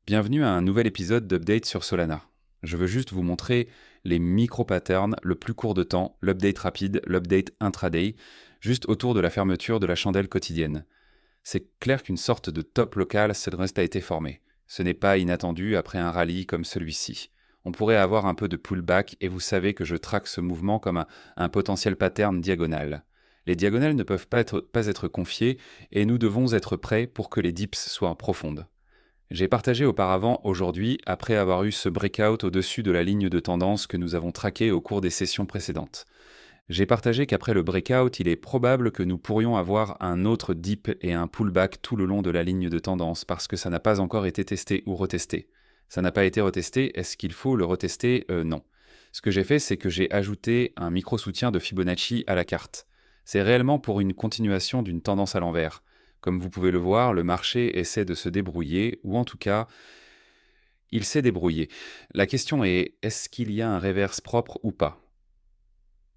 Bienvenue à un nouvel épisode d'Update sur Solana. Je veux juste vous montrer les micro-patterns, le plus court de temps, l'update rapide, l'update intraday, juste autour de la fermeture de la chandelle quotidienne. C'est clair qu'une sorte de top local a été formé. Ce n'est pas inattendu après un rallye comme celui-ci. On pourrait avoir un peu de pullback et vous savez que je traque ce mouvement comme un potentiel pattern diagonal. Les diagonales ne peuvent pas être confiées et nous devons être prêts pour que les dips soient profondes. J'ai partagé auparavant aujourd'hui, après avoir eu ce breakout au-dessus de la ligne de tendance que nous avons traqué au cours des sessions précédentes. J'ai partagé qu'après le breakout, il est probable que nous pourrions avoir un autre dip et un pullback tout le long de la ligne de tendance parce que ça n'a pas encore été testé ou retesté. Ça n'a pas été retesté, est-ce qu'il faut le retester? Non. Ce que j'ai fait, c'est que j'ai ajouté un micro-soutien de Fibonacci à la carte. C'est réellement pour une continuation d'une tendance à l'envers. Comme vous pouvez le voir, le marché essaie de se débrouiller, ou en tout cas, il s'est débrouillé. La question est, est-ce qu'il y a un reverse propre ou pas?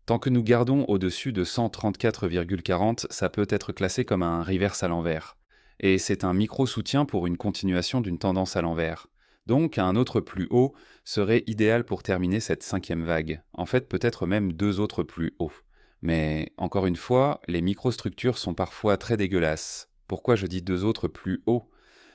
Tant que nous gardons au-dessus de 134,40, ça peut être classé comme un reverse à l'envers. Et c'est un micro-soutien pour une continuation d'une tendance à l'envers. Donc un autre plus haut serait idéal pour terminer cette cinquième vague. En fait, peut-être même deux autres plus hauts. Mais encore une fois, les microstructures sont parfois très dégueulasses. Pourquoi je dis deux autres plus hauts?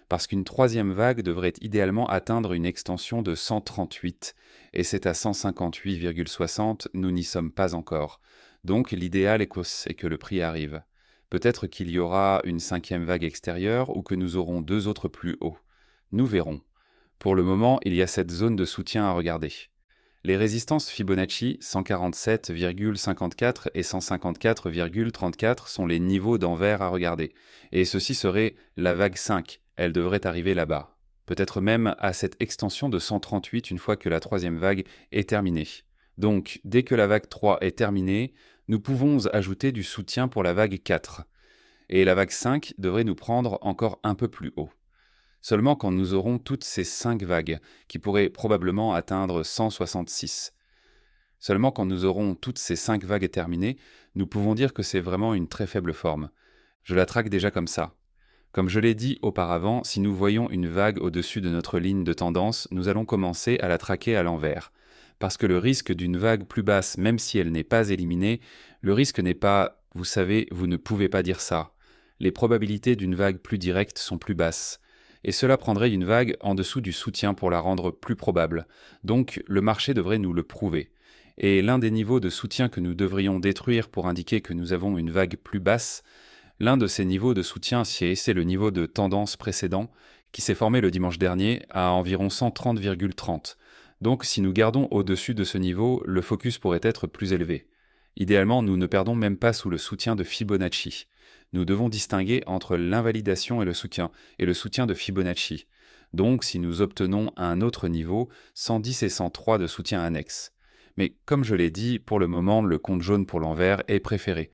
Parce qu'une troisième vague devrait idéalement atteindre une extension de 138, et c'est à 158,60, nous n'y sommes pas encore. Donc l'idéal c'est que le prix arrive. Peut-être qu'il y aura une cinquième vague extérieure ou que nous aurons deux autres plus hauts. Nous verrons. Pour le moment, il y a cette zone de soutien à regarder. Les résistances Fibonacci 147,54 et 154,34 sont les niveaux d'envers à regarder. Et ceci serait la vague 5. Elle devrait arriver là-bas. Peut-être même à cette extension de 138 une fois que la troisième vague est terminée. Donc, dès que la vague 3 est terminée, nous pouvons ajouter du soutien pour la vague 4. Et la vague 5 devrait nous prendre encore un peu plus haut. Seulement quand nous aurons toutes ces 5 vagues, qui pourraient probablement atteindre 166. Seulement quand nous aurons toutes ces 5 vagues terminées, nous pouvons dire que c'est vraiment une très faible forme. Je la traque déjà comme ça. Comme je l'ai dit auparavant, si nous voyons une vague au-dessus de notre ligne de tendance, nous allons commencer à la traquer à l'envers. Parce que le risque d'une vague plus basse, même si elle n'est pas éliminée, le risque n'est pas, vous savez, vous ne pouvez pas dire ça. Les probabilités d'une vague plus directe sont plus basses. Et cela prendrait une vague en dessous du soutien pour la rendre plus probable. Donc le marché devrait nous le prouver. Et l'un des niveaux de soutien que nous devrions détruire pour indiquer que nous avons une vague plus basse, l'un de ces niveaux de soutien, c'est le niveau de tendance précédent qui s'est formé le dimanche dernier à environ 130,30. Donc si nous gardons au-dessus de ce niveau, le focus pourrait être plus élevé. Idéalement, nous ne perdons même pas sous le soutien de Fibonacci. Nous devons distinguer entre l'invalidation et le soutien de Fibonacci. Donc si nous obtenons un autre niveau, 110 et 103 de soutien annexe. Mais comme je l'ai dit, pour le moment, le compte jaune pour l'envers est préféré.